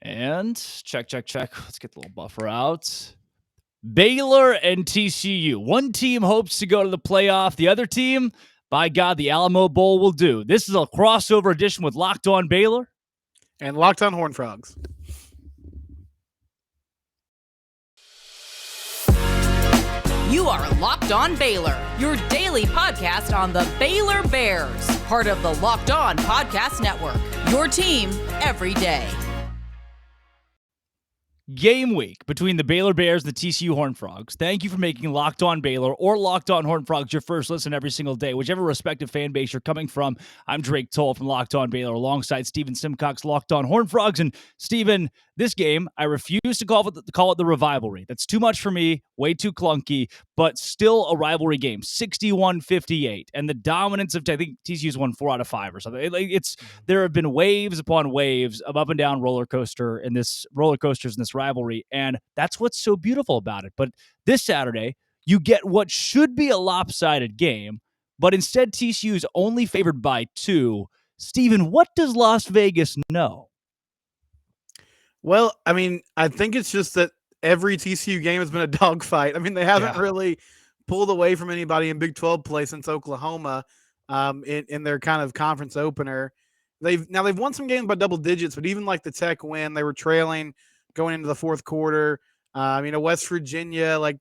And check. Let's get the little buffer out. Baylor and TCU. One team hopes to go to the playoff. The other team, by God, the Alamo Bowl will do. This is a crossover edition with Locked On Baylor and Locked On Horned Frogs. You are Locked On Baylor, your daily podcast on the Baylor Bears, part of the Locked On Podcast Network, your team every day. Game week between the Baylor Bears and the TCU Horned Frogs. Thank you for making Locked On Baylor or Locked On Horned Frogs your first listen every single day, whichever respective fan base you're coming from. I'm Drake Toll from Locked On Baylor alongside Steven Simcox, Locked On Horned Frogs. And Steven, this game, I refuse to call it the rivalry. That's too much for me, way too clunky, but still a rivalry game, 61-58. And the dominance of, I think TCU's won 4 out of 5 or something. There have been waves upon waves of up and down roller coasters in this rivalry, and that's what's so beautiful about it. But this Saturday, you get what should be a lopsided game, but instead TCU is only favored by 2. Steven, what does Las Vegas know? Well, I mean, I think it's just that every TCU game has been a dogfight. I mean, they haven't really pulled away from anybody in Big 12 play since Oklahoma in their kind of conference opener. They've won some games by double digits, but even like the Tech win, they were trailing going into the fourth quarter. West Virginia, like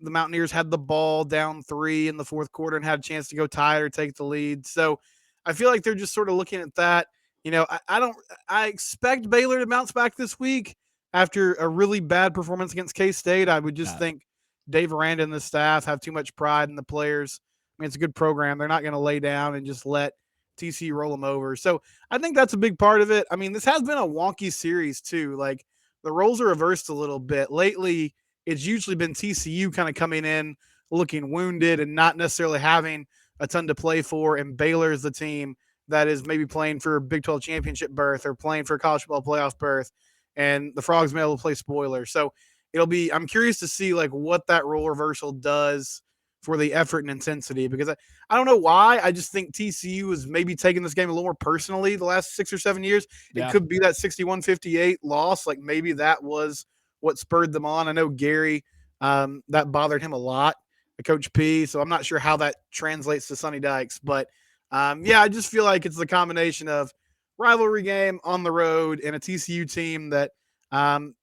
the Mountaineers had the ball down 3 in the fourth quarter and had a chance to go tie it or take the lead. So I feel like they're just sort of looking at that. I expect Baylor to bounce back this week after a really bad performance against K-State. I would just think Dave Aranda and the staff have too much pride in the players. I mean, it's a good program. They're not going to lay down and just let TCU roll them over. So I think that's a big part of it. I mean, this has been a wonky series too. Like the roles are reversed a little bit. Lately, it's usually been TCU kind of coming in looking wounded and not necessarily having a ton to play for, and Baylor is the team that is maybe playing for a Big 12 championship berth or playing for a college football playoff berth, and the Frogs may be able to play spoiler. So I'm curious to see like what that role reversal does for the effort and intensity, because I don't know why. I just think TCU is maybe taking this game a little more personally the last 6 or 7 years. Yeah. It could be that 61-58 loss. Like maybe that was what spurred them on. I know Gary, that bothered him a lot, Coach P. So I'm not sure how that translates to Sonny Dykes, but I just feel like it's the combination of rivalry game on the road and a TCU team that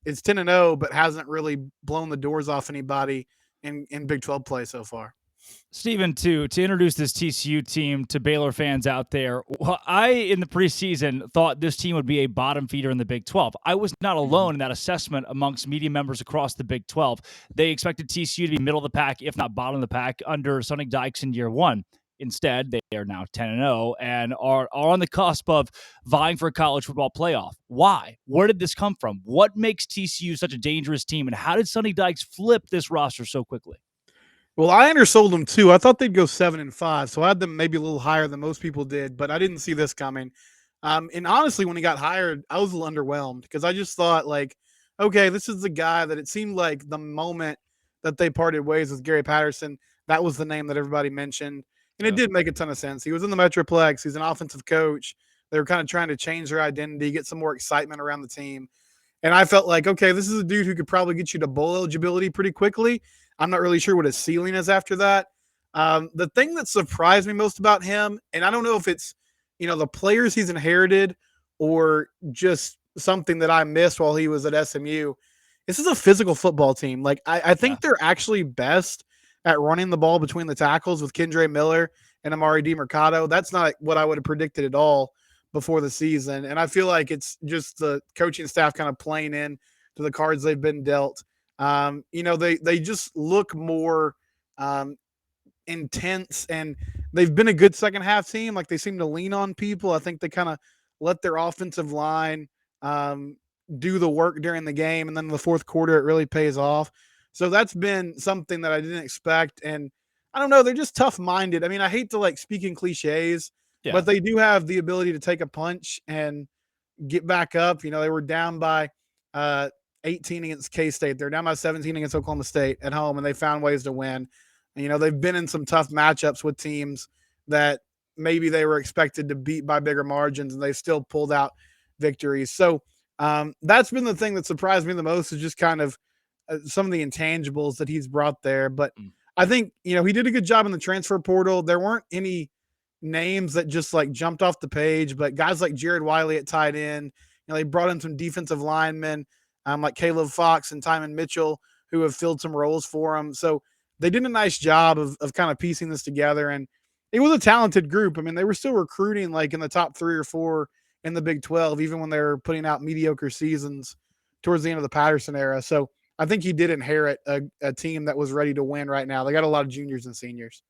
is 10-0, but hasn't really blown the doors off anybody in Big 12 play so far. Steven, to introduce this TCU team to Baylor fans out there, I, in the preseason, thought this team would be a bottom feeder in the Big 12. I was not alone in that assessment amongst media members across the Big 12. They expected TCU to be middle of the pack, if not bottom of the pack, under Sonny Dykes in year 1. Instead, they are now 10-0 and are on the cusp of vying for a college football playoff. Why? Where did this come from? What makes TCU such a dangerous team, and how did Sonny Dykes flip this roster so quickly? Well, I undersold them too. I thought they'd go 7-5, so I had them maybe a little higher than most people did, but I didn't see this coming. And honestly, when he got hired, I was a little underwhelmed because I just thought, like, okay, this is the guy that it seemed like the moment that they parted ways with Gary Patterson, that was the name that everybody mentioned. And it did make a ton of sense. He was in the Metroplex. He's an offensive coach. They were kind of trying to change their identity, get some more excitement around the team. And I felt like, okay, this is a dude who could probably get you to bowl eligibility pretty quickly. I'm not really sure what his ceiling is after that. The thing that surprised me most about him, and I don't know if it's, the players he's inherited or just something that I missed while he was at SMU, this is a physical football team. Like, I think they're actually best at running the ball between the tackles with Kendre Miller and Amari DiMercato. That's not what I would have predicted at all before the season. And I feel like it's just the coaching staff kind of playing in to the cards they've been dealt. They just look more intense, and they've been a good second half team. Like, they seem to lean on people. I think they kind of let their offensive line do the work during the game. And then in the fourth quarter, it really pays off. So that's been something that I didn't expect. And I don't know, they're just tough-minded. I mean, I hate to speak in cliches, but they do have the ability to take a punch and get back up. They were down by 18 against K-State. They're down by 17 against Oklahoma State at home, and they found ways to win. And, they've been in some tough matchups with teams that maybe they were expected to beat by bigger margins, and they still pulled out victories. So That's been the thing that surprised me the most is just kind of some of the intangibles that he's brought there. But I think, he did a good job in the transfer portal. There weren't any names that just like jumped off the page, but guys like Jared Wiley at tight end, they brought in some defensive linemen like Caleb Fox and Timon Mitchell who have filled some roles for him. So they did a nice job of kind of piecing this together. And it was a talented group. I mean, they were still recruiting like in the top 3 or 4 in the Big 12, even when they were putting out mediocre seasons towards the end of the Patterson era. So I think he did inherit a team that was ready to win right now. They got a lot of juniors and seniors.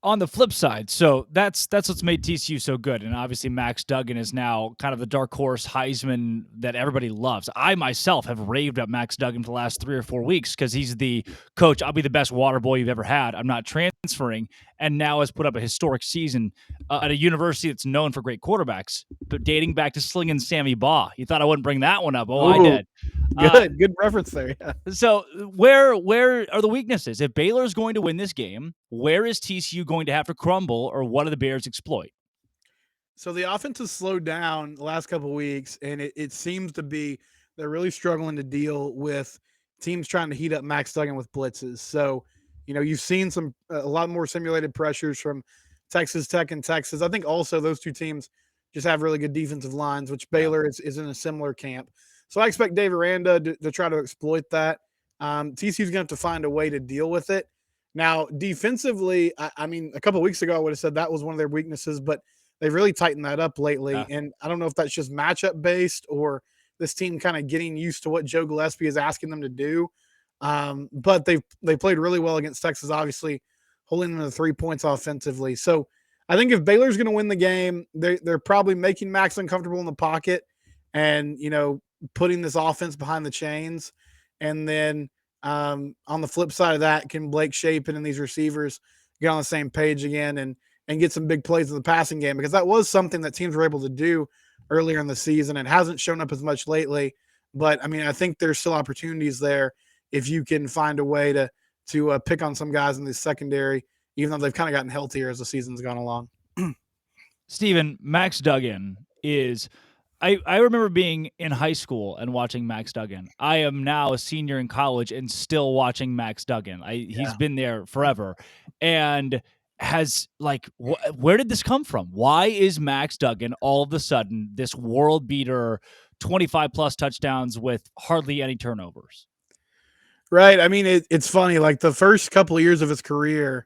On the flip side, so that's what's made TCU so good. And obviously Max Duggan is now kind of the dark horse Heisman that everybody loves. I myself have raved at Max Duggan for the last 3 or 4 weeks because he's the coach. I'll be the best water boy you've ever had. I'm not transferring, and now has put up a historic season at a university that's known for great quarterbacks, but dating back to slinging Sammy Baugh. You thought I wouldn't bring that one up. Oh, I did. Good reference there. Yeah. So where are the weaknesses? If Baylor's going to win this game, where is TCU going to have to crumble, or what do the Bears exploit? So the offense has slowed down the last couple of weeks, and it seems to be they're really struggling to deal with teams trying to heat up Max Duggan with blitzes. So, you've seen a lot more simulated pressures from Texas Tech and Texas. I think also those two teams just have really good defensive lines, which Baylor is in a similar camp. So I expect Dave Aranda to try to exploit that. TCU's going to have to find a way to deal with it. Now, defensively, I mean, a couple of weeks ago, I would have said that was one of their weaknesses, but they've really tightened that up lately. Yeah. And I don't know if that's just matchup based or this team kind of getting used to what Joe Gillespie is asking them to do. But they played really well against Texas, obviously holding them to 3 points offensively. So I think if Baylor's going to win the game, they're probably making Max uncomfortable in the pocket and, putting this offense behind the chains. And then on the flip side of that, can Blake Shapen and these receivers get on the same page again and get some big plays in the passing game? Because that was something that teams were able to do earlier in the season and hasn't shown up as much lately. But, I mean, I think there's still opportunities there if you can find a way to pick on some guys in the secondary, even though they've kind of gotten healthier as the season's gone along. Steven, Max Duggan is – I remember being in high school and watching Max Duggan. I am now a senior in college and still watching Max Duggan. He's been there forever and has where did this come from? Why is Max Duggan all of a sudden this world beater, 25 plus touchdowns with hardly any turnovers? Right. I mean, it's funny. Like the first couple of years of his career,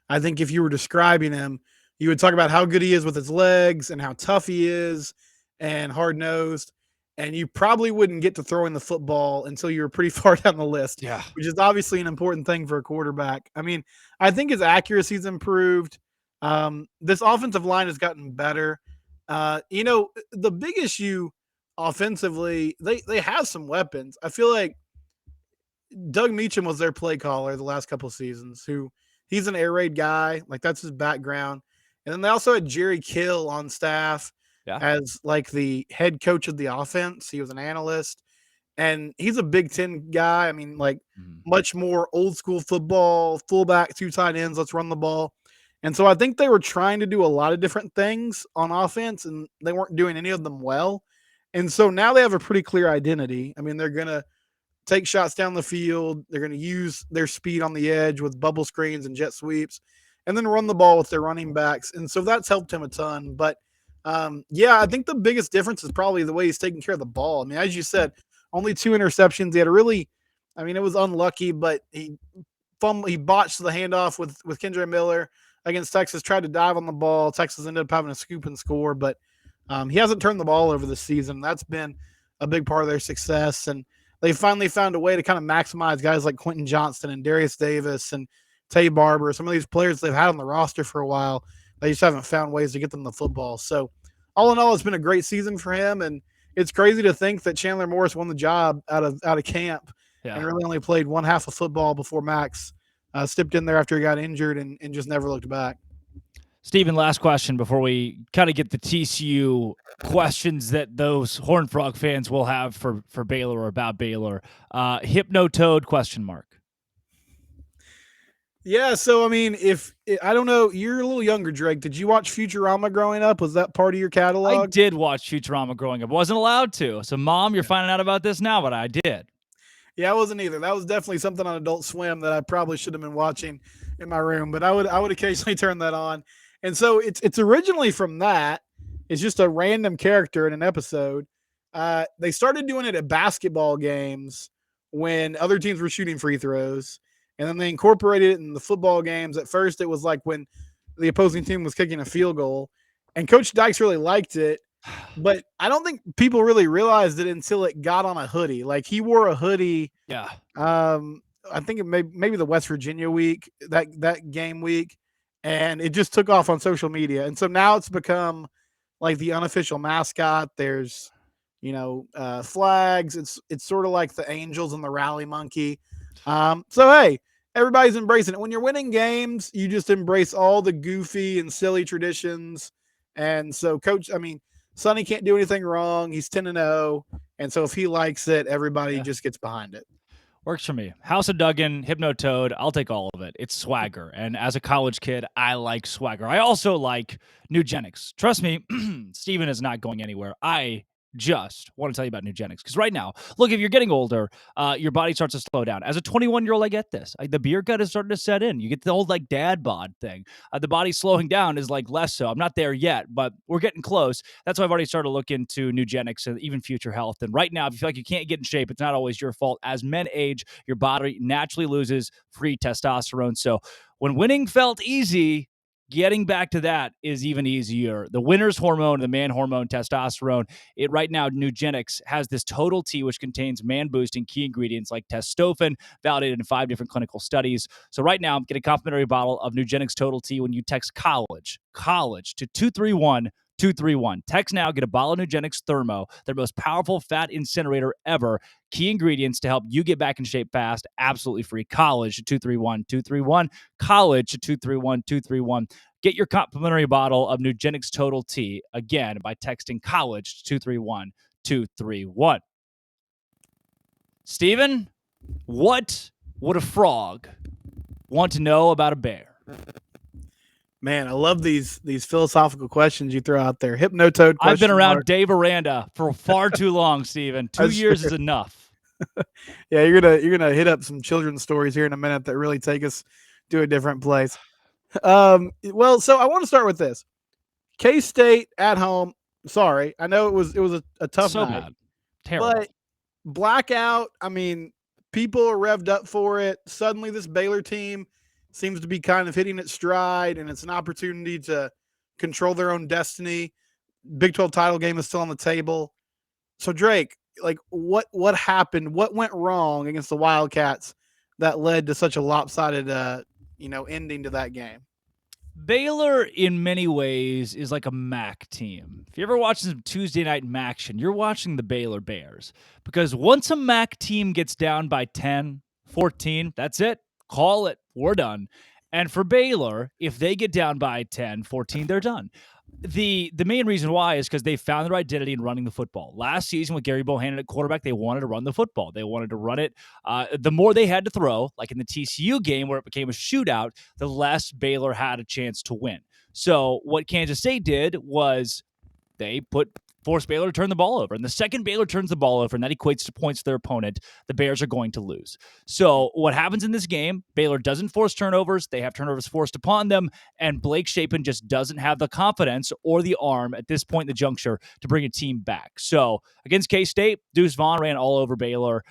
I think if you were describing him, you would talk about how good he is with his legs and how tough he is and hard-nosed, and you probably wouldn't get to throwing the football until you were pretty far down the list, which is obviously an important thing for a quarterback. I mean, I think his accuracy's improved. This offensive line has gotten better. The big issue offensively, they have some weapons. I feel like Doug Meacham was their play caller the last couple of seasons, he's an air raid guy. Like, that's his background. And then they also had Jerry Kill on staff as like the head coach of the offense. He was an analyst, and he's a Big Ten guy. I mean, like much more old school football, fullback, 2 tight ends, let's run the ball. And so I think they were trying to do a lot of different things on offense, and they weren't doing any of them well. And so now they have a pretty clear identity. I mean, they're going to take shots down the field. They're going to use their speed on the edge with bubble screens and jet sweeps, and then run the ball with their running backs. And so that's helped him a ton. But I think the biggest difference is probably the way he's taking care of the ball. I mean, as you said, only 2 interceptions. He had it was unlucky, but he botched the handoff with Kendre Miller against Texas, tried to dive on the ball. Texas ended up having a scoop and score, but he hasn't turned the ball over this season. That's been a big part of their success. And they finally found a way to kind of maximize guys like Quentin Johnston and Darius Davis and Tay Barber, some of these players they've had on the roster for a while. They just haven't found ways to get them the football. So all in all, it's been a great season for him. And it's crazy to think that Chandler Morris won the job out of camp and really only played one half of football before Max stepped in there after he got injured and just never looked back. Steven, last question before we kind of get the TCU questions that those Horned Frog fans will have for Baylor or about Baylor. Hypno-toad ? Yeah, so I mean, if I don't know, you're a little younger, Drake. Did you watch Futurama growing up? Was that part of your I catalog? did watch Futurama growing up. Wasn't allowed to. So, Mom, you're finding out about this now, but I did. Yeah, I wasn't either. That was definitely something on Adult Swim that I probably should have been watching in my room, but I would occasionally turn that on. And so it's originally from that. It's just a random character in an episode. They started doing it at basketball games when other teams were shooting free throws, and then they incorporated it in the football games. At first, it was like when the opposing team was kicking a field goal, and Coach Dykes really liked it. But I don't think people really realized it until it got on a hoodie. Like he wore a hoodie. Yeah. I think it maybe the West Virginia week, that game week, and it just took off on social media. And so now it's become like the unofficial mascot. There's flags. It's sort of like the Angels and the Rally Monkey. So hey, everybody's embracing it. When you're winning games, you just embrace all the goofy and silly traditions. And so Sonny can't do anything wrong. He's 10-0. And so if he likes it, everybody just gets behind it. Works for me. House of Duggan, Hypnotoad, I'll take all of it. It's swagger. And as a college kid, I like swagger. I also like Nugenics. Trust me, Steven is not going anywhere. I just want to tell you about Nugenics. Because right now, look, if you're getting older, your body starts to slow down. As a 21-year-old, I get this. The beer gut is starting to set in. You get the old dad bod thing. The body slowing down is less so. I'm not there yet, but we're getting close. That's why I've already started to look into Nugenics and even Future Health. And right now, if you feel like you can't get in shape, it's not always your fault. As men age, your body naturally loses free testosterone. So when winning felt easy, getting back to that is even easier. The winner's hormone, the man hormone, testosterone, it right now, Nugenics has this Total T, which contains man-boosting key ingredients like testofen, validated in 5 different clinical studies. So right now, get a complimentary bottle of Nugenics Total T when you text college to 231-231. Text now, get a bottle of Nugenics Thermo, their most powerful fat incinerator ever. Key ingredients to help you get back in shape fast, absolutely free. College to 231-231. College to 231-231. Get your complimentary bottle of Nugenics Total T, again, by texting college to 231-231. Steven, what would a frog want to know about a bear? Man, I love these philosophical questions you throw out there. Hypnotoad. I've been around Dave Aranda for far too long, Steven. 2 years is enough. Yeah, you're gonna hit up some children's stories here in a minute that really take us to a different place. Well, so I want to start with this. K-State at home. Sorry, I know it was a tough night. Bad. Terrible. But blackout. I mean, people are revved up for it. Suddenly, this Baylor team seems to be kind of hitting its stride, and it's an opportunity to control their own destiny. Big 12 title game is still on the table. So Drake, what happened? What went wrong against the Wildcats that led to such a lopsided, ending to that game? Baylor, in many ways, is like a MAC team. If you ever watch some Tuesday night MACtion, you're watching the Baylor Bears. Because once a MAC team gets down by 10, 14, that's it. Call it. We're done. And for Baylor, if they get down by 10, 14, they're done. The main reason why is because they found their identity in running the football. Last season with Gary Bohannon at quarterback, they wanted to run the football. They wanted to run it. The more they had to throw, like in the TCU game where it became a shootout, the less Baylor had a chance to win. So what Kansas State did was they forced Baylor to turn the ball over. And the second Baylor turns the ball over, and that equates to points to their opponent, the Bears are going to lose. So what happens in this game, Baylor doesn't force turnovers. They have turnovers forced upon them, and Blake Shapen just doesn't have the confidence or the arm at this point in the juncture to bring a team back. So against K-State, Deuce Vaughn ran all over Baylor.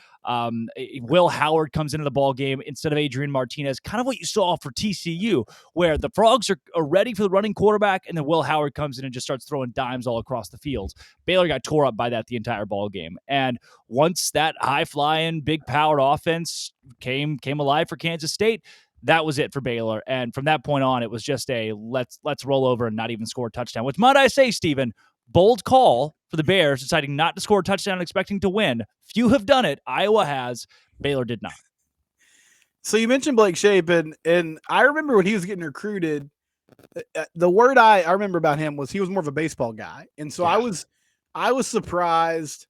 Will Howard comes into the ball game instead of Adrian Martinez, kind of what you saw for TCU, where the Frogs are ready for the running quarterback, and then Will Howard comes in and just starts throwing dimes all across the field. Baylor got tore up by that the entire ball game. And once that high-flying, big-powered offense came alive for Kansas State, that was it for Baylor. And from that point on, it was just a let's roll over and not even score a touchdown, which, might I say, Steven, bold call for the Bears, deciding not to score a touchdown and expecting to win. Few have done it. Iowa has. Baylor did not. So you mentioned Blake Shapen, and I remember when he was getting recruited, the word I remember about him was he was more of a baseball guy. And so I was surprised.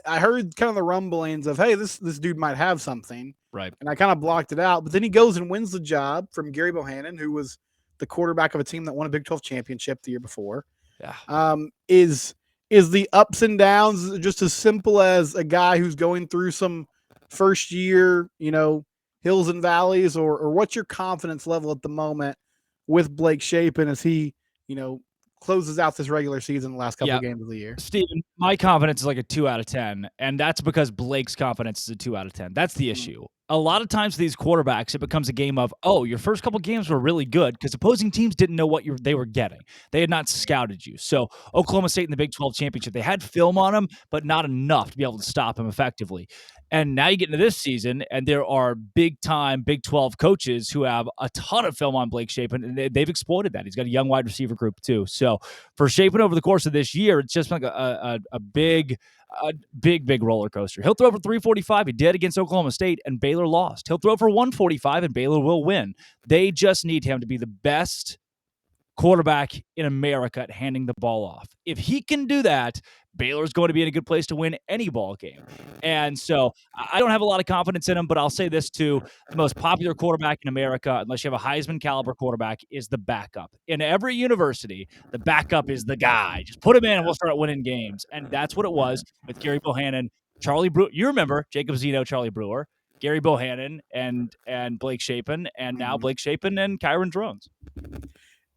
I heard kind of the rumblings of, hey, this dude might have something. Right. And I kind of blocked it out. But then he goes and wins the job from Gary Bohannon, who was the quarterback of a team that won a Big 12 championship the year before. Yeah. Is the ups and downs just as simple as a guy who's going through some first year, hills and valleys, or what's your confidence level at the moment with Blake Shapen as he, closes out this regular season the last couple of games of the year? Steven, my confidence is like a 2 out of 10, and that's because Blake's confidence is a 2 out of 10. That's the issue. A lot of times for these quarterbacks, it becomes a game of, your first couple games were really good because opposing teams didn't know what they were getting. They had not scouted you. So Oklahoma State in the Big 12 championship, they had film on him, but not enough to be able to stop him effectively. And now you get into this season, and there are big-time Big 12 coaches who have a ton of film on Blake Shapen, and they've exploited that. He's got a young wide receiver group too. So for Shapen over the course of this year, it's just like a big roller coaster. He'll throw for 345. He did against Oklahoma State, and Baylor lost. He'll throw for 145, and Baylor will win. They just need him to be the best quarterback in America at handing the ball off. If he can do that, Baylor's going to be in a good place to win any ball game. And so I don't have a lot of confidence in him, but I'll say this too. The most popular quarterback in America, unless you have a Heisman caliber quarterback, is the backup. In every university, the backup is the guy. Just put him in and we'll start winning games. And that's what it was with Gary Bohannon, Charlie Brewer. You remember Jacob Zeno, Charlie Brewer, Gary Bohannon, and Blake Shapen, and now Blake Shapen and Kyron Drones.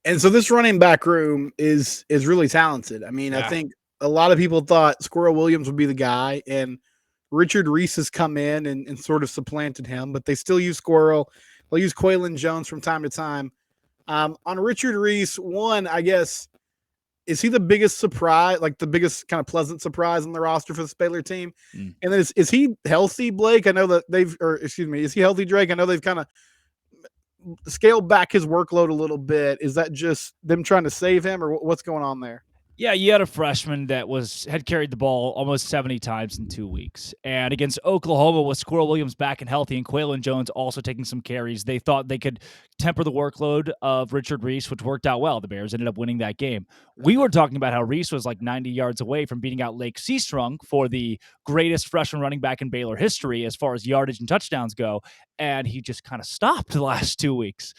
And so this running back room is really talented. I mean, I think a lot of people thought Squirrel Williams would be the guy, and Richard Reese has come in and sort of supplanted him, but they still use Squirrel. They'll use Quaylen Jones from time to time. On Richard Reese, one, I guess, is he the biggest surprise, like the biggest kind of pleasant surprise on the roster for the Baylor team? And then is he healthy, Blake? I know that is he healthy, Drake? I know they've kind of scaled back his workload a little bit. Is that just them trying to save him, or what's going on there? Yeah, you had a freshman that had carried the ball almost 70 times in 2 weeks. And against Oklahoma with Squirrel Williams back and healthy and Quaylen Jones also taking some carries, they thought they could temper the workload of Richard Reese, which worked out well. The Bears ended up winning that game. We were talking about how Reese was like 90 yards away from beating out Lake Seastrung for the greatest freshman running back in Baylor history as far as yardage and touchdowns go. And he just kind of stopped the last 2 weeks.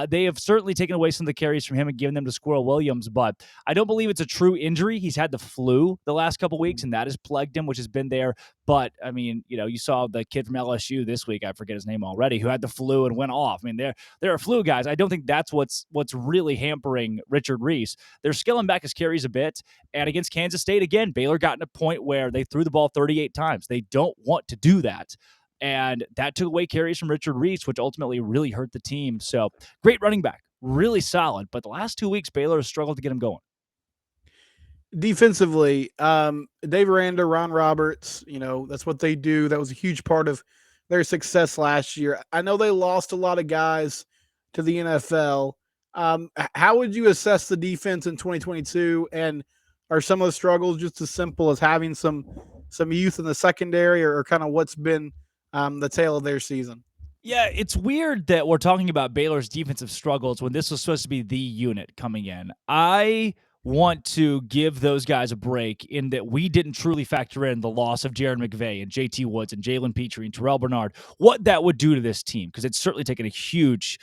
They have certainly taken away some of the carries from him and given them to Squirrel Williams, but I don't believe it's a true injury. He's had the flu the last couple weeks, and that has plagued him, which has been there. But, I mean, you saw the kid from LSU this week, I forget his name already, who had the flu and went off. I mean, there are flu guys. I don't think that's what's really hampering Richard Reese. They're scaling back his carries a bit, and against Kansas State, again, Baylor got in a point where they threw the ball 38 times. They don't want to do that. And that took away carries from Richard Reese, which ultimately really hurt the team. So great running back, really solid. But the last 2 weeks, Baylor has struggled to get him going. Defensively, Dave Aranda, Ron Roberts, that's what they do. That was a huge part of their success last year. I know they lost a lot of guys to the NFL. How would you assess the defense in 2022? And are some of the struggles just as simple as having some youth in the secondary, or kind of what's been the tail of their season? Yeah, it's weird that we're talking about Baylor's defensive struggles when this was supposed to be the unit coming in. I want to give those guys a break in that we didn't truly factor in the loss of Jaron McVay and JT Woods and Jalen Petrie and Terrell Bernard, what that would do to this team, because it's certainly taken a huge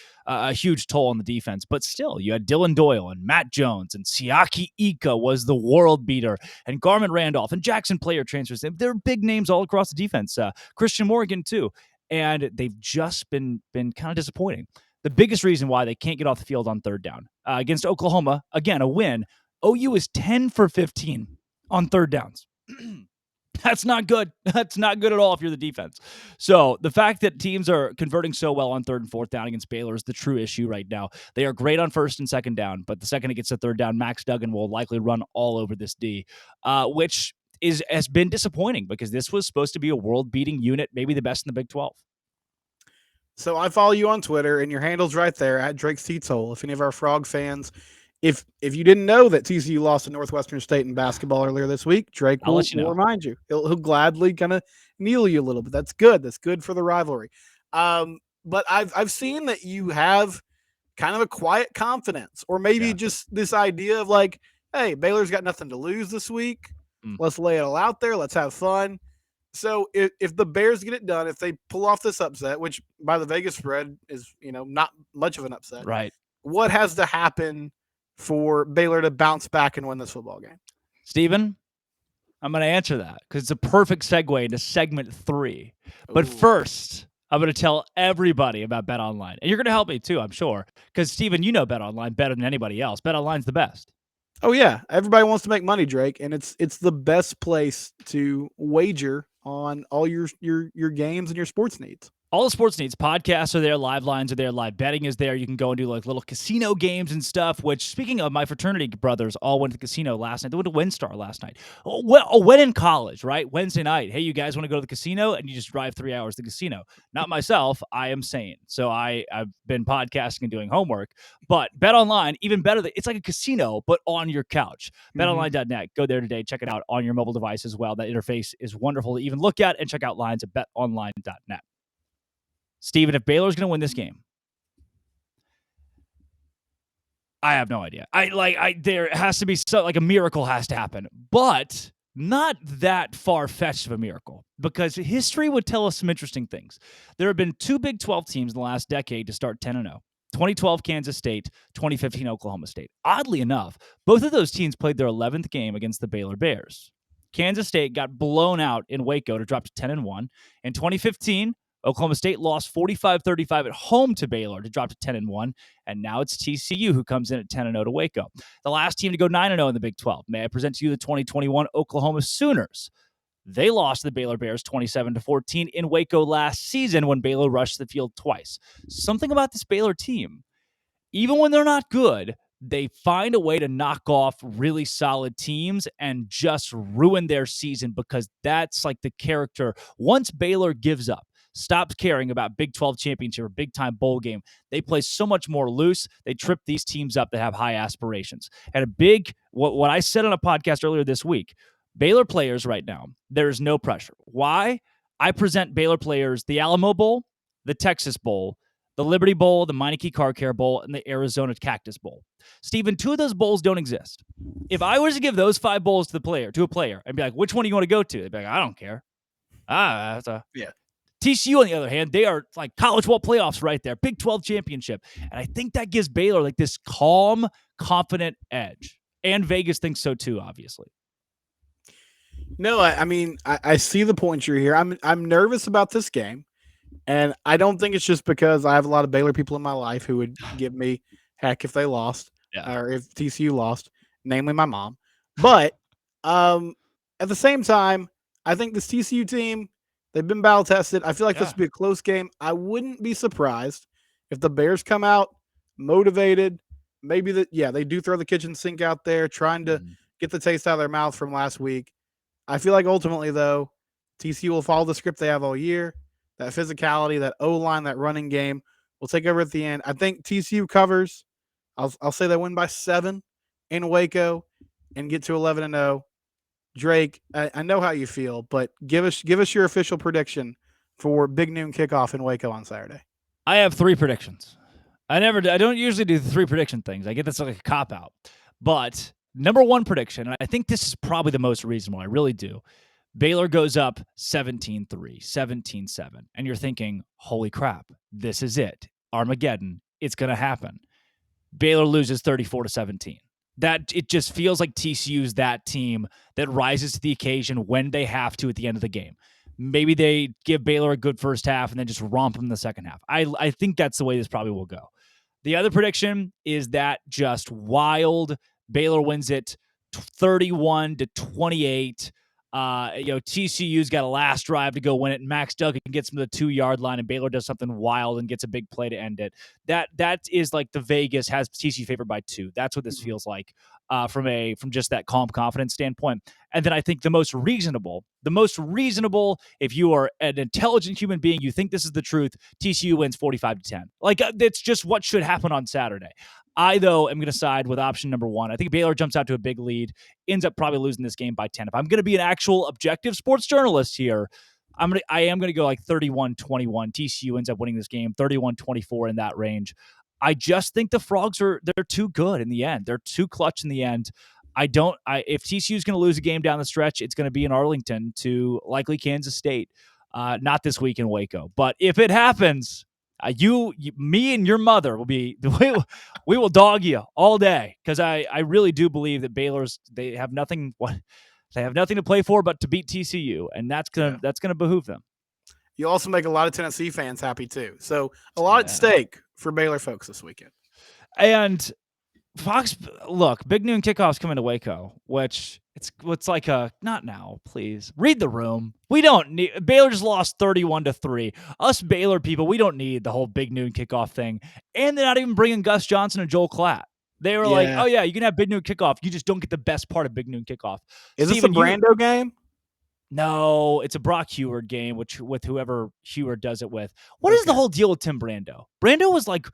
toll on the defense. But still, you had Dylan Doyle and Matt Jones, and Siaki Ika was the world beater, and Garmin Randolph and Jackson Player transfers. They're big names all across the defense. Christian Morgan too. And they've just been kind of disappointing. The biggest reason why they can't get off the field on third down against Oklahoma, again, a win. OU is 10 for 15 on third downs. That's not good. That's not good at all if you're the defense. So the fact that teams are converting so well on third and fourth down against Baylor is the true issue right now. They are great on first and second down, but the second it gets to third down, Max Duggan will likely run all over this D, which has been disappointing because this was supposed to be a world-beating unit, maybe the best in the Big 12. So I follow you on Twitter, and your handle's right there at Drake's Teats Hole. If any of our Frog fans, if you didn't know that TCU lost to Northwestern State in basketball earlier this week, Drake will remind you. He'll gladly kind of kneel you a little bit. That's good. That's good for the rivalry. But I've seen that you have kind of a quiet confidence, or maybe just this idea of like, hey, Baylor's got nothing to lose this week. Let's lay it all out there. Let's have fun. So if the Bears get it done, if they pull off this upset, which by the Vegas spread is not much of an upset, Right. what has to happen for Baylor to bounce back and win this football game? Steven, I'm going to answer that because it's a perfect segue into segment 3. But Ooh. first, I'm going to tell everybody about BetOnline. And you're going to help me too, I'm sure. Because, Steven, you know BetOnline better than anybody else. BetOnline's the best. Oh, yeah. Everybody wants to make money, Drake. And it's the best place to wager on all your games and your sports needs. All the sports needs, podcasts are there, live lines are there, live betting is there. You can go and do like little casino games and stuff, which, speaking of, my fraternity brothers all went to the casino last night. They went to WinStar last night. When in college, right? Wednesday night. Hey, you guys want to go to the casino? And you just drive 3 hours to the casino. Not myself. I am sane. So I've been podcasting and doing homework. But BetOnline, even better. It's like a casino, but on your couch. BetOnline.net. Go there today. Check it out on your mobile device as well. That interface is wonderful to even look at, and check out lines at BetOnline.net. Steven, if Baylor's going to win this game, I have no idea. There has to be like a miracle has to happen, but not that far-fetched of a miracle, because history would tell us some interesting things. There have been 2 Big 12 teams in the last decade to start 10-0. 2012 Kansas State, 2015 Oklahoma State. Oddly enough, both of those teams played their 11th game against the Baylor Bears. Kansas State got blown out in Waco to drop to 10-1. In 2015, Oklahoma State lost 45-35 at home to Baylor to drop to 10-1, and now it's TCU who comes in at 10-0 to Waco. The last team to go 9-0 in the Big 12. May I present to you the 2021 Oklahoma Sooners? They lost to the Baylor Bears 27-14 in Waco last season when Baylor rushed the field twice. Something about this Baylor team, even when they're not good, they find a way to knock off really solid teams and just ruin their season, because that's like the character. Once Baylor gives up, stops caring about Big 12 championship or big-time bowl game, they play so much more loose. They trip these teams up that have high aspirations. And what I said on a podcast earlier this week, Baylor players right now, there's no pressure. Why? I present Baylor players the Alamo Bowl, the Texas Bowl, the Liberty Bowl, the Meineke Car Care Bowl, and the Arizona Cactus Bowl. Steven, 2 of those bowls don't exist. If I was to give those 5 bowls to a player and be like, which one do you want to go to? They'd be like, I don't care. Yeah. TCU, on the other hand, they are like college football playoffs right there, Big 12 championship. And I think that gives Baylor like this calm, confident edge. And Vegas thinks so too, obviously. No, I see the point you're here. I'm nervous about this game, and I don't think it's just because I have a lot of Baylor people in my life who would give me heck if they lost, or if TCU lost, namely my mom. But at the same time, I think this TCU team, they've been battle tested. I feel like this would be a close game. I wouldn't be surprised if the Bears come out motivated. Maybe they do throw the kitchen sink out there, trying to get the taste out of their mouth from last week. I feel like ultimately, though, TCU will follow the script they have all year. That physicality, that O-line, that running game will take over at the end. I think TCU covers. I'll say they win by 7 in Waco and get to 11-0. Drake, I know how you feel, but give us your official prediction for big noon kickoff in Waco on Saturday. I have 3 predictions. I don't usually do the 3 prediction things. I get this like a cop-out. But number 1 prediction, and I think this is probably the most reasonable, I really do. Baylor goes up 17-3, 17-7. And you're thinking, holy crap, this is it. Armageddon, it's going to happen. Baylor loses 34-17. That it just feels like TCU's that team that rises to the occasion when they have to at the end of the game. Maybe they give Baylor a good first half and then just romp them in the second half. I think that's the way this probably will go. The other prediction is that just wild. Baylor wins it 31-28. TCU's got a last drive to go win it, and Max Duggan gets them to the 2-yard line, and Baylor does something wild and gets a big play to end it. That is like the Vegas has TCU favored by 2. That's what this feels like from just that calm confidence standpoint. And then I think the most reasonable, if you are an intelligent human being, you think this is the truth, TCU wins 45-10. Like, that's just what should happen on Saturday. I, though, am going to side with option number 1. I think Baylor jumps out to a big lead, ends up probably losing this game by 10. If I'm going to be an actual objective sports journalist here, I am going to go like 31-21. TCU ends up winning this game, 31-24 in that range. I just think the Frogs they're too good in the end. They're too clutch in the end. If TCU is going to lose a game down the stretch, it's going to be in Arlington to likely Kansas State. Not this week in Waco, but if it happens, me and your mother will be. We will dog you all day because I really do believe that they have nothing. They have nothing to play for but to beat TCU, and that's gonna behoove them. You also make a lot of Tennessee fans happy too. So a lot at stake for Baylor folks this weekend. And Fox, look, big noon kickoffs coming to Waco, which it's like not now, please. Read the room. We don't need Baylor just lost 31-3. Us Baylor people, we don't need the whole big noon kickoff thing. And they're not even bringing Gus Johnson and Joel Klatt. They were like, oh yeah, you can have big noon kickoff. You just don't get the best part of big noon kickoff. Is this a Brando game? No, it's a Brock Heward game, with whoever Heward does it with. What is the whole deal with Tim Brando? Brando was like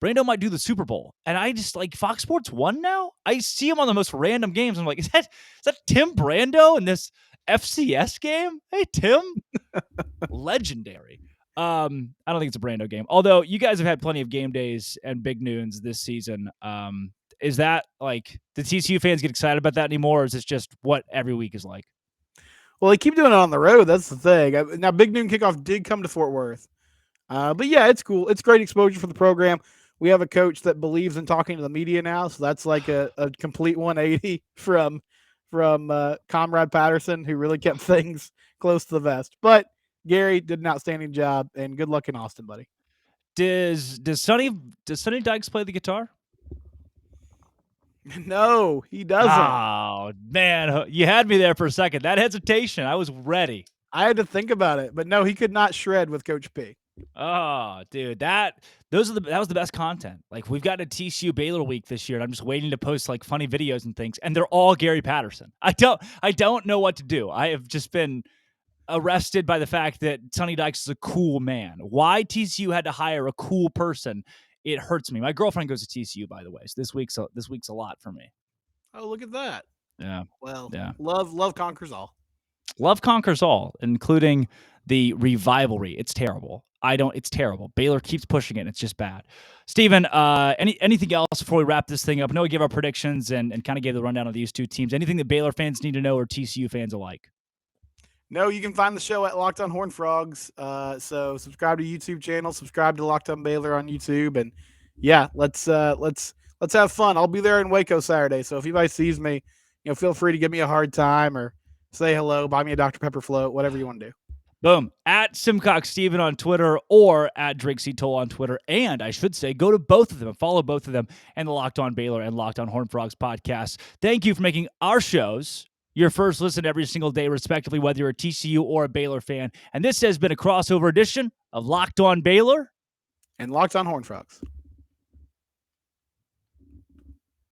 Brando might do the Super Bowl, and I just Fox Sports 1 now. I see him on the most random games. I'm like, is that Tim Brando in this FCS game? Hey, Tim, legendary. I don't think it's a Brando game. Although you guys have had plenty of game days and big noons this season. Is that the TCU fans get excited about that anymore, or is this just what every week is like? Well, they keep doing it on the road. That's the thing. Now, big noon kickoff did come to Fort Worth. But yeah, it's cool. It's great exposure for the program. We have a coach that believes in talking to the media now, so that's like a complete 180 from Comrade Patterson, who really kept things close to the vest. But Gary did an outstanding job, and good luck in Austin, buddy. Does Sonny Dykes play the guitar? No, he doesn't. Oh man, you had me there for a second. That hesitation, I was ready. I had to think about it, but no, he could not shred with Coach P. Oh, dude, that was the best content. We've got a TCU Baylor week this year, and I'm just waiting to post funny videos and things, and they're all Gary Patterson. I don't know what to do. I have just been arrested by the fact that Sonny Dykes is a cool man. Why TCU had to hire a cool person, it hurts me. My girlfriend goes to TCU, by the way, so this week's a lot for me. Oh, look at that. Yeah. Well, yeah. Love conquers all. Love conquers all, including the revivalry. It's terrible. It's terrible. Baylor keeps pushing it. It's just bad. Steven, anything else before we wrap this thing up? I know we gave our predictions and kind of gave the rundown of these two teams. Anything that Baylor fans need to know or TCU fans alike? No, you can find the show at Locked On Horned Frogs. So subscribe to YouTube channel, subscribe to Locked On Baylor on YouTube, and yeah, let's have fun. I'll be there in Waco Saturday. So if anybody sees me, feel free to give me a hard time or say hello, buy me a Dr. Pepper float, whatever you want to do. Boom. At Simcox Steven on Twitter or at Drake C. Toll on Twitter. And I should say, go to both of them and follow both of them and the Locked On Baylor and Locked On Horned Frogs podcasts. Thank you for making our shows your first listen every single day, respectively, whether you're a TCU or a Baylor fan. And this has been a crossover edition of Locked On Baylor and Locked On Horned Frogs.